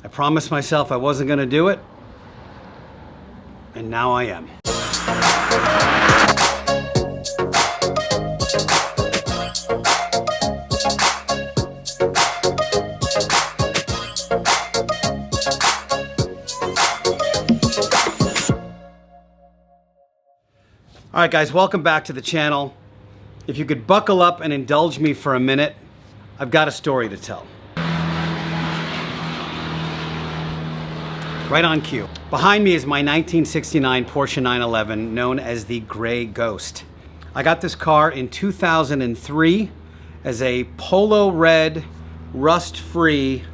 I promised myself I wasn't going to do it, and now I am. All right, guys, welcome back to the channel. If you could buckle up and indulge me for a minute, I've got a story to tell. Right on cue. Behind me is my 1969 Porsche 911, known as the Gray Ghost. I got this car in 2003 as a polo red, rust-free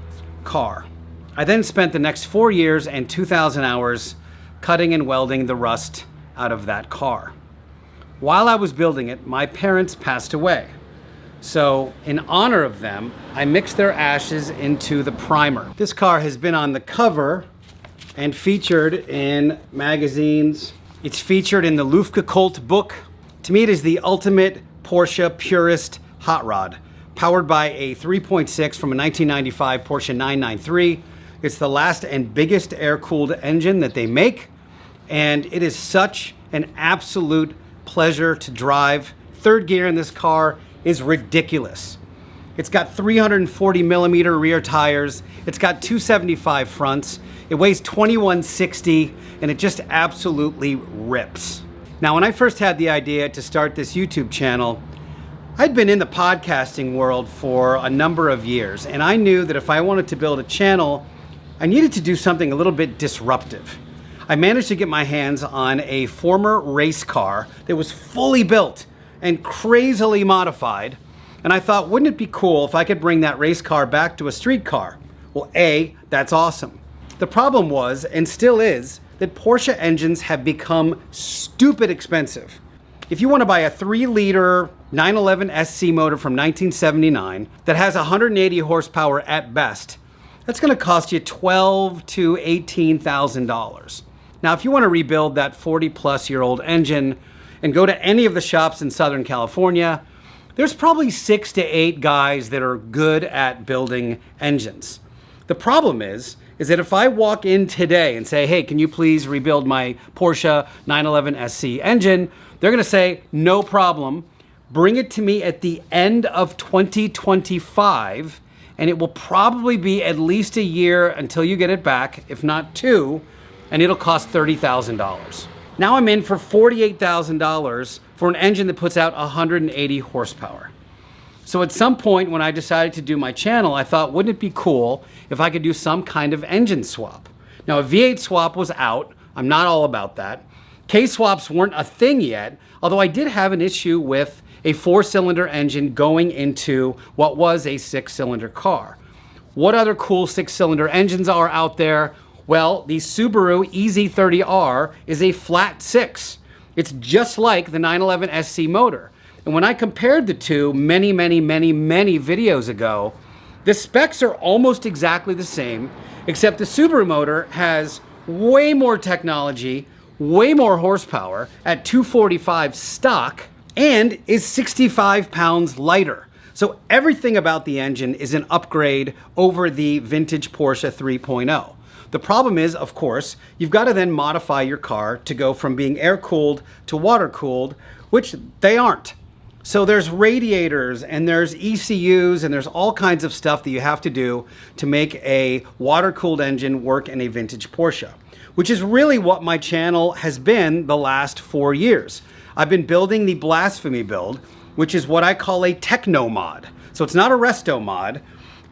car. I then spent the next 4 years and 2,000 hours cutting and welding the rust out of that car. While I was building it, my parents passed away. So in honor of them, I mixed their ashes into the primer. This car has been on the cover and featured in magazines. It's featured in the Lufke Cult book. To me, it is the ultimate Porsche purist hot rod, powered by a 3.6 from a 1995 Porsche 993. It's the last and biggest air-cooled engine that they make, and it is such an absolute pleasure to drive. Third gear in this car is ridiculous. It's got 340 millimeter rear tires. It's got 275 fronts. It weighs 2160, and it just absolutely rips. Now, when I first had the idea to start this YouTube channel, I'd been in the podcasting world for a number of years, and I knew that if I wanted to build a channel, I needed to do something a little bit disruptive. I managed to get my hands on a former race car that was fully built and crazily modified. And I thought, wouldn't it be cool if I could bring that race car back to a street car? Well, A, that's awesome. The problem was, and still is, that Porsche engines have become stupid expensive. If you want to buy a 3-liter 911 SC motor from 1979 that has 180 horsepower at best, that's going to cost you $12,000 to $18,000. Now, if you want to rebuild that 40-plus-year-old engine and go to any of the shops in Southern California, there's probably 6 to 8 guys that are good at building engines. The problem is that if I walk in today and say, hey, can you please rebuild my Porsche 911 SC engine? They're going to say, no problem. Bring it to me at the end of 2025, and it will probably be at least a year until you get it back, if not 2, and it'll cost $30,000. Now I'm in for $48,000 for an engine that puts out 180 horsepower. So at some point when I decided to do my channel, I thought, wouldn't it be cool if I could do some kind of engine swap? Now, a V8 swap was out. I'm not all about that. K-swaps weren't a thing yet, although I did have an issue with a 4-cylinder engine going into what was a 6-cylinder car. What other cool 6-cylinder engines are out there? Well, the Subaru EZ30R is a flat 6. It's just like the 911 SC motor. And when I compared the two many videos ago, the specs are almost exactly the same, except the Subaru motor has way more technology, way more horsepower at 245 stock, and is 65 pounds lighter. So everything about the engine is an upgrade over the vintage Porsche 3.0. The problem is, of course, you've got to then modify your car to go from being air-cooled to water-cooled, which they aren't. So there's radiators and there's ECUs and there's all kinds of stuff that you have to do to make a water-cooled engine work in a vintage Porsche, which is really what my channel has been the last 4 years. I've been building the Blasphemy build, which is what I call a techno mod. So it's not a resto mod.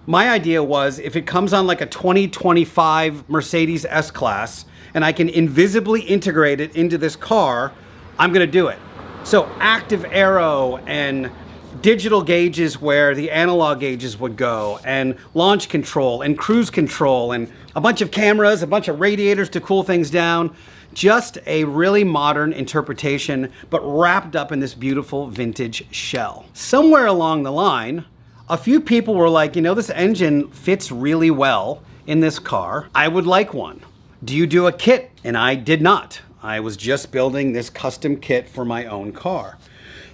My idea was if it comes on like a 2025 Mercedes S-Class and I can invisibly integrate it into this car, I'm gonna do it. So active aero and digital gauges where the analog gauges would go, and launch control and cruise control and a bunch of cameras, a bunch of radiators to cool things down. Just a really modern interpretation, but wrapped up in this beautiful vintage shell. Somewhere along the line, a few people were like, you know, this engine fits really well in this car. I would like one. Do you do a kit? And I did not. I was just building this custom kit for my own car.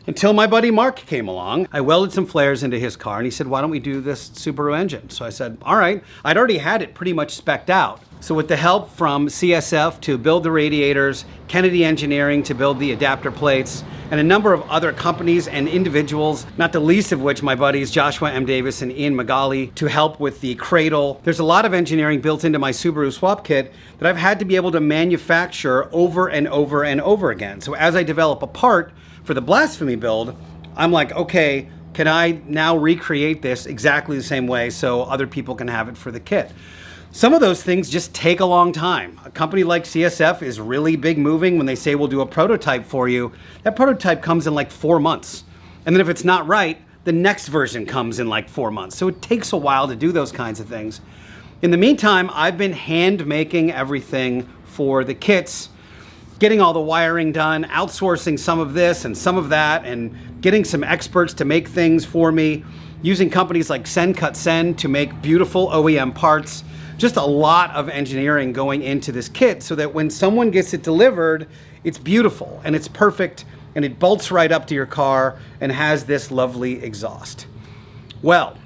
Until my buddy Mark came along. I welded some flares into his car and he said, why don't we do this Subaru engine? So I said, all right. I'd already had it pretty much spec'd out. So with the help from CSF to build the radiators, Kennedy Engineering to build the adapter plates, and a number of other companies and individuals, not the least of which my buddies Joshua M. Davis and Ian Magali, to help with the cradle. There's a lot of engineering built into my Subaru swap kit that I've had to be able to manufacture over and over and over again. So as I develop a part for the Blasphemy build, I'm like, okay, can I now recreate this exactly the same way so other people can have it for the kit? Some of those things just take a long time. A company like CSF is really big moving when they say we'll do a prototype for you. That prototype comes in like 4 months. And then if it's not right, the next version comes in like 4 months. So it takes a while to do those kinds of things. In the meantime, I've been hand making everything for the kits, getting all the wiring done, outsourcing some of this and some of that, and getting some experts to make things for me, using companies like Sen to make beautiful OEM parts. Just a lot of engineering going into this kit so that when someone gets it delivered, it's beautiful and it's perfect and it bolts right up to your car and has this lovely exhaust. Well,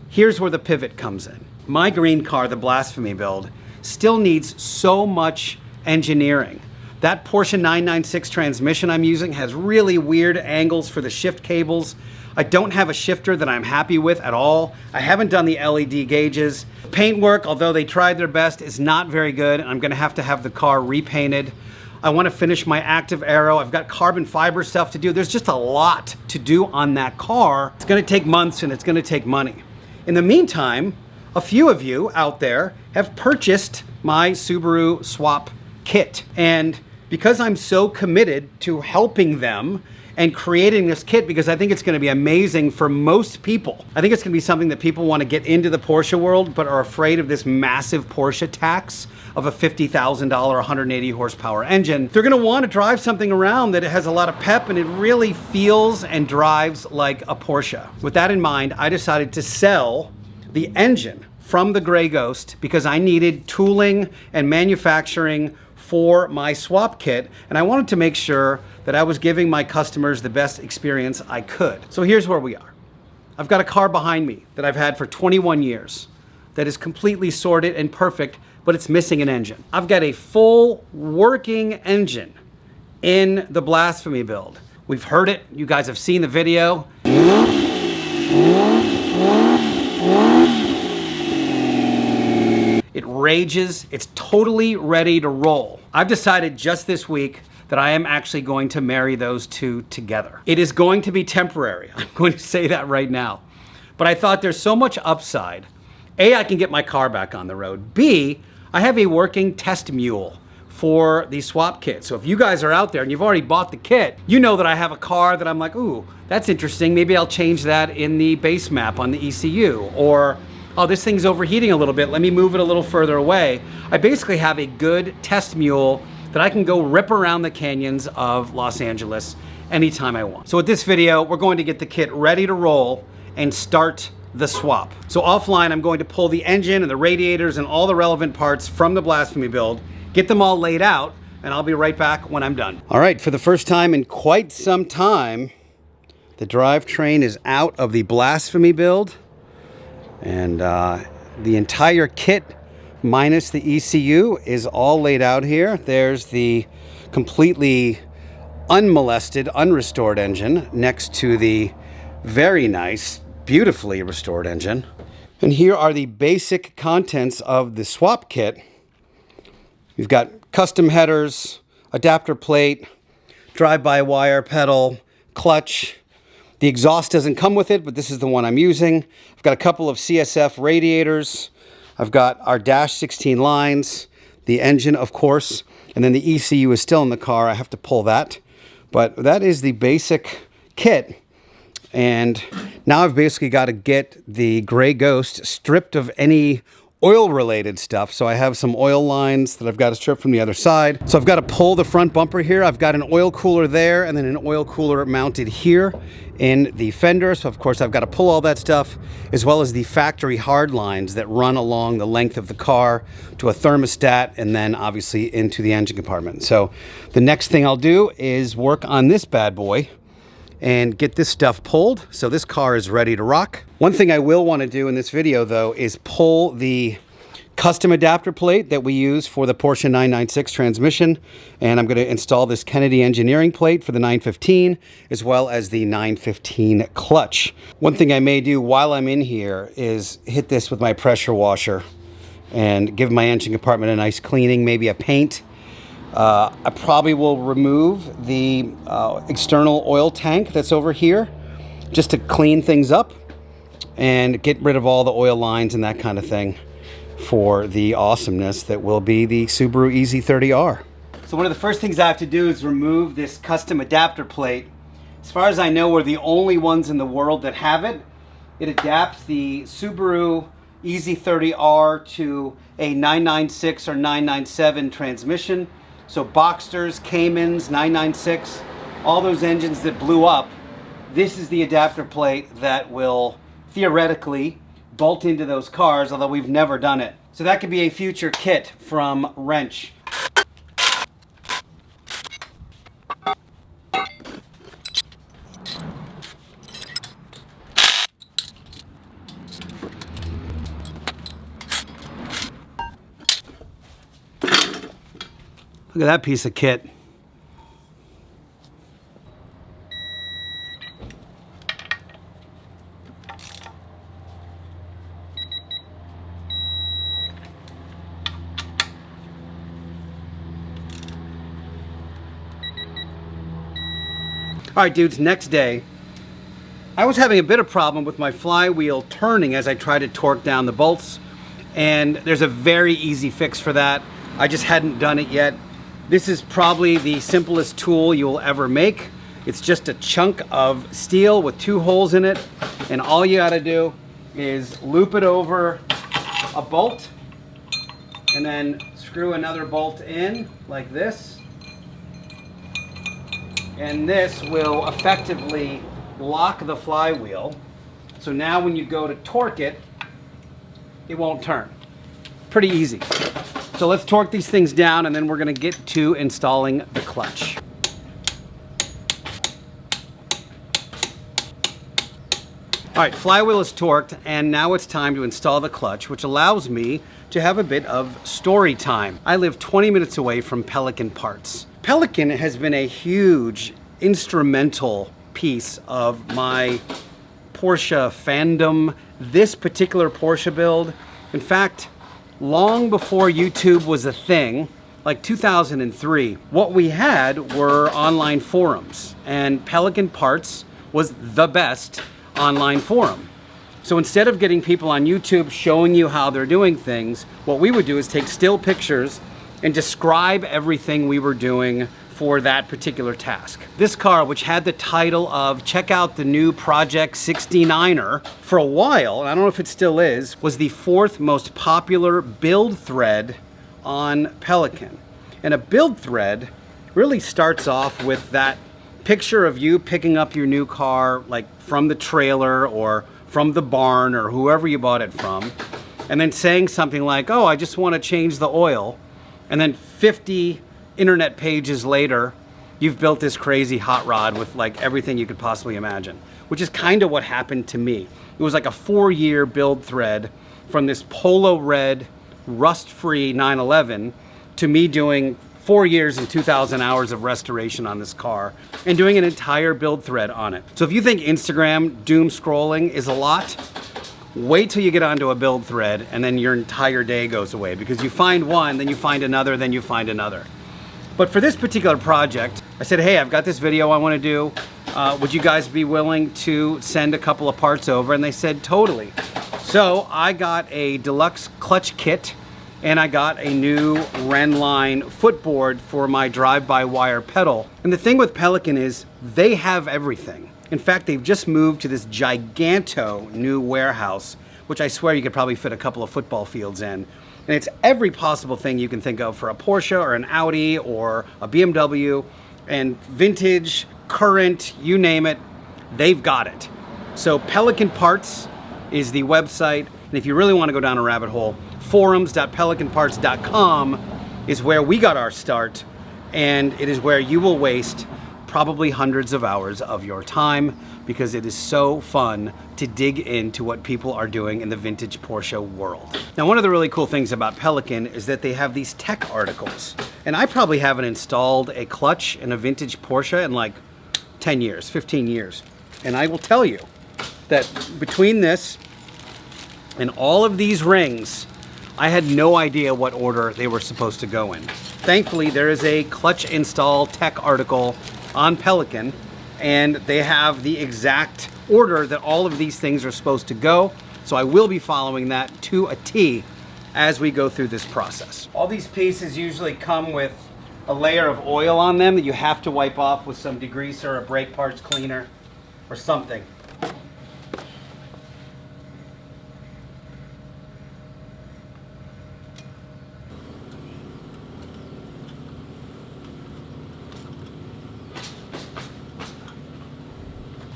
here's where the pivot comes in. My green car, the Blasphemy build, still needs so much engineering. That Porsche 996 transmission I'm using has really weird angles for the shift cables. I don't have a shifter that I'm happy with at all. I haven't done the LED gauges. Paintwork, although they tried their best, is not very good. I'm gonna have to have the car repainted. I wanna finish my active aero. I've got carbon fiber stuff to do. There's just a lot to do on that car. It's gonna take months and it's gonna take money. In the meantime, a few of you out there have purchased my Subaru swap kit. And because I'm so committed to helping them and creating this kit, because I think it's going to be amazing for most people. I think it's going to be something that people want to get into the Porsche world, but are afraid of this massive Porsche tax of a $50,000, 180 horsepower engine. They're going to want to drive something around that has a lot of pep and it really feels and drives like a Porsche. With that in mind, I decided to sell the engine from the Grey Ghost because I needed tooling and manufacturing for my swap kit, and I wanted to make sure that I was giving my customers the best experience I could. So here's where we are. I've got a car behind me that I've had for 21 years that is completely sorted and perfect, but it's missing an engine. I've got a full working engine in the Blasphemy build. We've heard it, you guys have seen the video. It rages, it's totally ready to roll. I've decided just this week that I am actually going to marry those two together. It is going to be temporary, I'm going to say that right now. But I thought there's so much upside. A, I can get my car back on the road. B, I have a working test mule for the swap kit. So if you guys are out there and you've already bought the kit, you know that I have a car that I'm like, ooh, that's interesting. Maybe I'll change that in the base map on the ECU. Or, oh, this thing's overheating a little bit. Let me move it a little further away. I basically have a good test mule that I can go rip around the canyons of Los Angeles anytime I want. So with this video, we're going to get the kit ready to roll and start the swap. So offline, I'm going to pull the engine and the radiators and all the relevant parts from the Blasphemy build, get them all laid out, and I'll be right back when I'm done. All right, for the first time in quite some time, the drivetrain is out of the Blasphemy build. And the entire kit minus the ECU is all laid out here. There's the completely unmolested, unrestored engine next to the very nice, beautifully restored engine. And here are the basic contents of the swap kit. We've got custom headers, adapter plate, drive-by-wire pedal, clutch. The exhaust doesn't come with it, but this is the one I'm using. I've got a couple of CSF radiators. I've got our dash 16 lines, the engine, of course, and then the ECU is still in the car. I have to pull that. But that is the basic kit. And now I've basically got to get the Grey Ghost stripped of any oil-related stuff. So I have some oil lines that I've got to strip from the other side. So I've got to pull the front bumper here. I've got an oil cooler there and then an oil cooler mounted here in the fender. So of course I've got to pull all that stuff, as well as the factory hard lines that run along the length of the car to a thermostat and then obviously into the engine compartment. So the next thing I'll do is work on this bad boy and get this stuff pulled. So this car is ready to rock. One thing I will want to do in this video though is pull the custom adapter plate that we use for the Porsche 996 transmission, and I'm going to install this Kennedy engineering plate for the 915 as well as the 915 clutch. One thing I may do while I'm in here is hit this with my pressure washer and give my engine compartment a nice cleaning, maybe a paint. I probably will remove the external oil tank that's over here just to clean things up and get rid of all the oil lines and that kind of thing for the awesomeness that will be the Subaru EZ30R. So one of the first things I have to do is remove this custom adapter plate. As far as I know, we're the only ones in the world that have it. It adapts the Subaru EZ30R to a 996 or 997 transmission. So Boxsters, Caymans, 996, all those engines that blew up, this is the adapter plate that will theoretically bolt into those cars, although we've never done it. So that could be a future kit from Rennch. Look at that piece of kit. All right, dudes, next day. I was having a bit of problem with my flywheel turning as I tried to torque down the bolts, and there's a very easy fix for that. I just hadn't done it yet. This is probably the simplest tool you will ever make. It's just a chunk of steel with 2 holes in it, and all you gotta do is loop it over a bolt and then screw another bolt in like this. And this will effectively lock the flywheel. So now when you go to torque it, it won't turn. Pretty easy. So let's torque these things down and then we're gonna get to installing the clutch. All right, flywheel is torqued and now it's time to install the clutch, which allows me to have a bit of story time. I live 20 minutes away from Pelican Parts. Pelican has been a huge instrumental piece of my Porsche fandom, this particular Porsche build. In fact, long before YouTube was a thing, like 2003, what we had were online forums, and Pelican Parts was the best online forum. So instead of getting people on YouTube showing you how they're doing things, what we would do is take still pictures and describe everything we were doing for that particular task. This car, which had the title of check out the new Project 69er, for a while, and I don't know if it still is, was the 4th most popular build thread on Pelican. And a build thread really starts off with that picture of you picking up your new car, like from the trailer or from the barn or whoever you bought it from, and then saying something like, oh, I just want to change the oil. And then 50 internet pages later, you've built this crazy hot rod with like everything you could possibly imagine, which is kind of what happened to me. It was like a 4-year build thread from this polo red, rust-free 911 to me doing 4 years and 2,000 hours of restoration on this car and doing an entire build thread on it. So if you think Instagram doom scrolling is a lot, wait till you get onto a build thread and then your entire day goes away, because you find one, then you find another, then you find another. But for this particular project, I said, hey, I've got this video I want to do. Would you guys be willing to send a couple of parts over? And they said, totally. So I got a deluxe clutch kit and I got a new Rennch footboard for my drive-by-wire pedal. And the thing with Pelican is they have everything. In fact, they've just moved to this giganto new warehouse, which I swear you could probably fit a couple of football fields in. And it's every possible thing you can think of for a Porsche or an Audi or a BMW, and vintage, current, you name it, they've got it. So Pelican Parts is the website. And if you really want to go down a rabbit hole, forums.pelicanparts.com is where we got our start, and it is where you will waste probably hundreds of hours of your time, because it is so fun to dig into what people are doing in the vintage Porsche world. Now, one of the really cool things about Pelican is that they have these tech articles. And I probably haven't installed a clutch in a vintage Porsche in like 10 years, 15 years. And I will tell you that between this and all of these rings, I had no idea what order they were supposed to go in. Thankfully, there is a clutch install tech article on Pelican, and they have the exact order that all of these things are supposed to go. So I will be following that to a T as we go through this process. All these pieces usually come with a layer of oil on them that you have to wipe off with some degreaser or brake parts cleaner or something.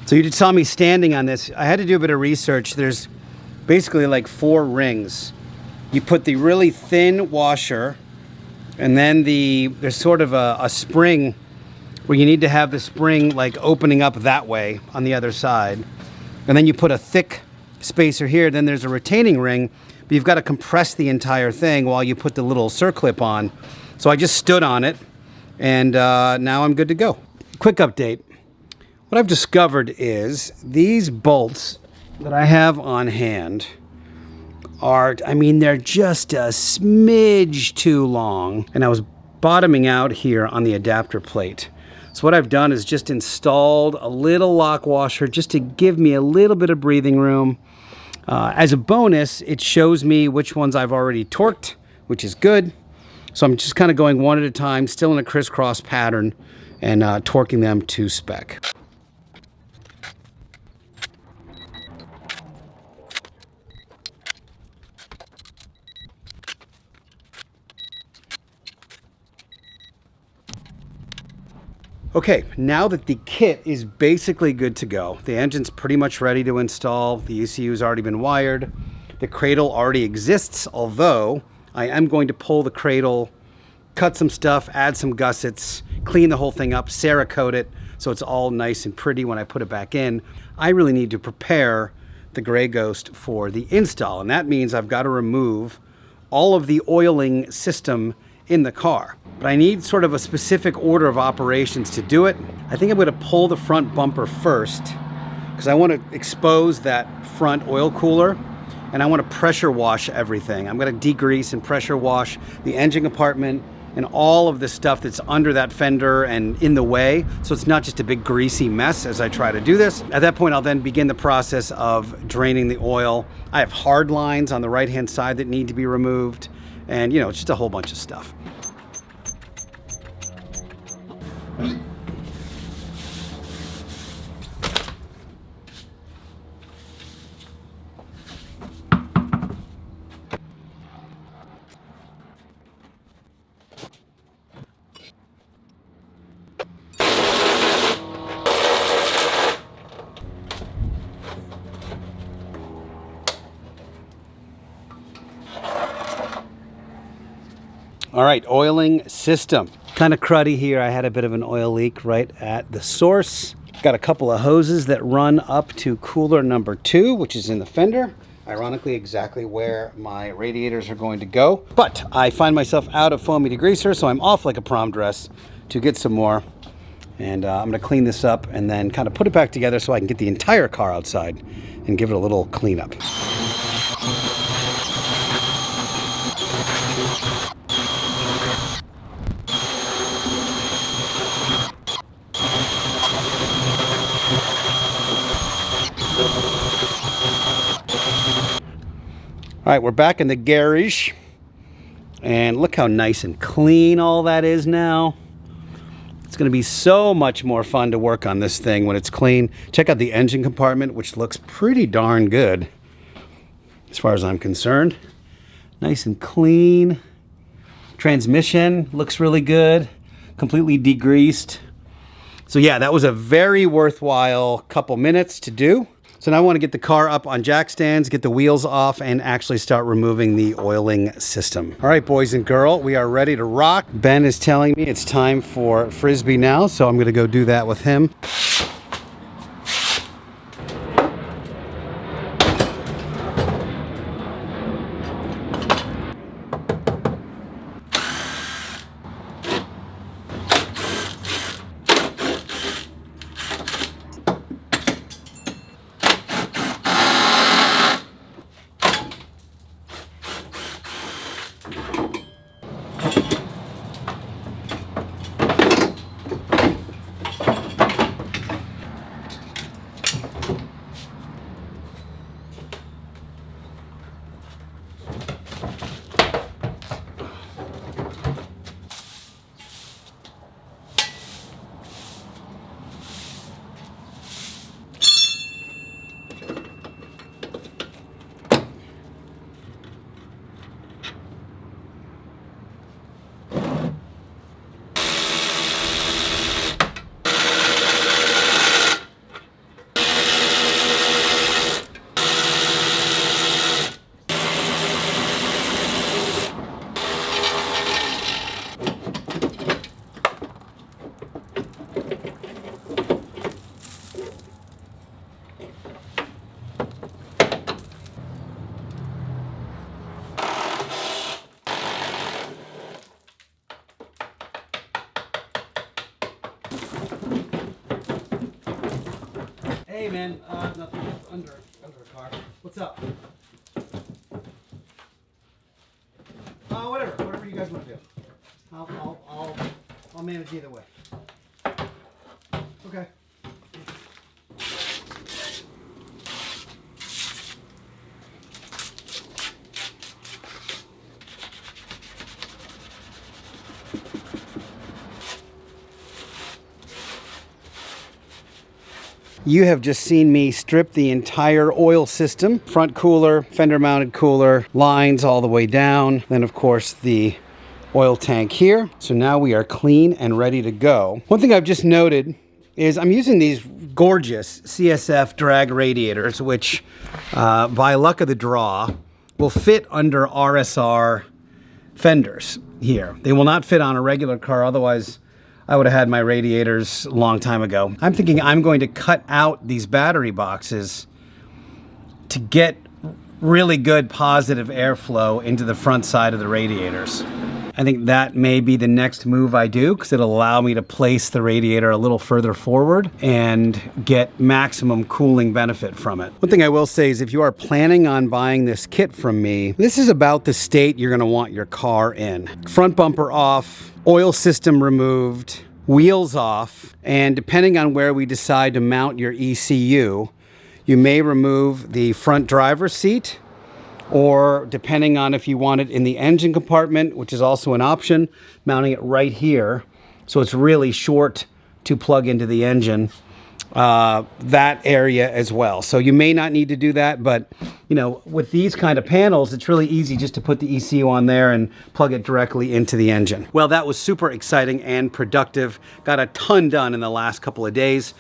So you just saw me standing on this. I had to do a bit of research. There's basically like 4 rings. You put the really thin washer, and then there's sort of a spring where you need to have the spring like opening up that way on the other side. And then you put a thick spacer here. Then there's a retaining ring, but you've got to compress the entire thing while you put the little circlip on. So I just stood on it, and now I'm good to go. Quick update. What I've discovered is these bolts that I have on hand are, I mean, they're just a smidge too long. And I was bottoming out here on the adapter plate. So what I've done is just installed a little lock washer just to give me a little bit of breathing room. As a bonus, it shows me which ones I've already torqued, which is good. So I'm just kind of going one at a time, still in a crisscross pattern, and torquing them to spec. Okay, now that the kit is basically good to go, the engine's pretty much ready to install, the ECU's already been wired, the cradle already exists, although I am going to pull the cradle, cut some stuff, add some gussets, clean the whole thing up, Cerakote it, so it's all nice and pretty when I put it back in. I really need to prepare the Grey Ghost for the install, and that means I've got to remove all of the oiling system in the car. But I need sort of a specific order of operations to do it. I think I'm going to pull the front bumper first because I want to expose that front oil cooler, and I want to pressure wash everything. I'm going to degrease and pressure wash the engine compartment and all of the stuff that's under that fender and in the way, so it's not just a big greasy mess as I try to do this. At that point, I'll then begin the process of draining the oil. I have hard lines on the right-hand side that need to be removed, and you know, it's just a whole bunch of stuff. All right, oiling system. Kind of cruddy here. I had a bit of an oil leak right at the source. Got a couple of hoses that run up to cooler number 2, which is in the fender. Ironically, exactly where my radiators are going to go. But I find myself out of foamy degreaser, so I'm off like a prom dress to get some more. And I'm gonna clean this up and then kind of put it back together so I can get the entire car outside and give it a little cleanup. All right, we're back in the garage, and look how nice and clean all that is now. It's gonna be so much more fun to work on this thing when it's clean. Check out the engine compartment, which looks pretty darn good as far as I'm concerned. Nice and clean. Transmission looks really good, completely degreased. So yeah, that was a very worthwhile couple minutes to do. So now I want to get the car up on jack stands, get the wheels off, and actually start removing the oiling system. All right, boys and girl, we are ready to rock. Ben is telling me it's time for Frisbee now, so I'm going to go do that with him. Hey man, nothing under a car. What's up? Whatever you guys want to do. I'll manage either way. Okay. You have just seen me strip the entire oil system, front cooler, fender mounted cooler, lines all the way down, then of course the oil tank here. So now we are clean and ready to go. One thing I've just noted is I'm using these gorgeous CSF drag radiators, which by luck of the draw will fit under RSR fenders here. They will not fit on a regular car, otherwise I would have had my radiators a long time ago. I'm thinking I'm going to cut out these battery boxes to get really good positive airflow into the front side of the radiators. I think that may be the next move I do, because it'll allow me to place the radiator a little further forward and get maximum cooling benefit from it. One thing I will say is if you are planning on buying this kit from me, this is about the state you're going to want your car in. Front bumper off, oil system removed, wheels off, and depending on where we decide to mount your ECU, you may remove the front driver's seat, or depending on if you want it in the engine compartment, which is also an option, mounting it right here so it's really short to plug into the engine, that area as well. So you may not need to do that, but you know, with these kind of panels, it's really easy just to put the ECU on there and plug it directly into the engine. Well, that was super exciting and productive. Got a ton done in the last couple of days.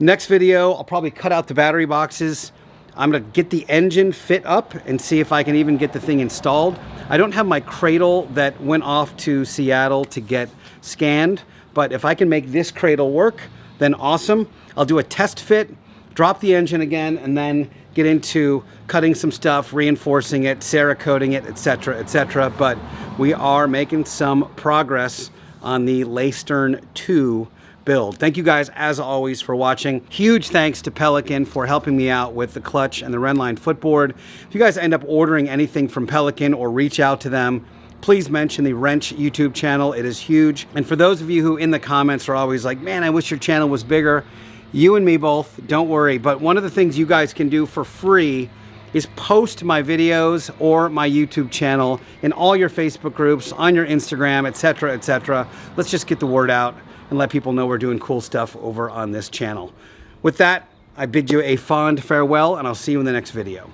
Next video, I'll probably cut out the battery boxes. I'm gonna get the engine fit up and see if I can even get the thing installed. I don't have my cradle that went off to Seattle to get scanned, but if I can make this cradle work, then awesome. I'll do a test fit, drop the engine again, and then get into cutting some stuff, reinforcing it, Cerakoting it, etc., etc. But we are making some progress on the Laystern 2 build. Thank you guys, as always, for watching. Huge thanks to Pelican for helping me out with the clutch and the Rennch footboard. If you guys end up ordering anything from Pelican or reach out to them, please mention the Rennch YouTube channel. It is huge. And for those of you who in the comments are always like, man, I wish your channel was bigger, you and me both, don't worry. But one of the things you guys can do for free is post my videos or my YouTube channel in all your Facebook groups, on your Instagram, etc., etc. Let's just get the word out and let people know we're doing cool stuff over on this channel. With that, I bid you a fond farewell, and I'll see you in the next video.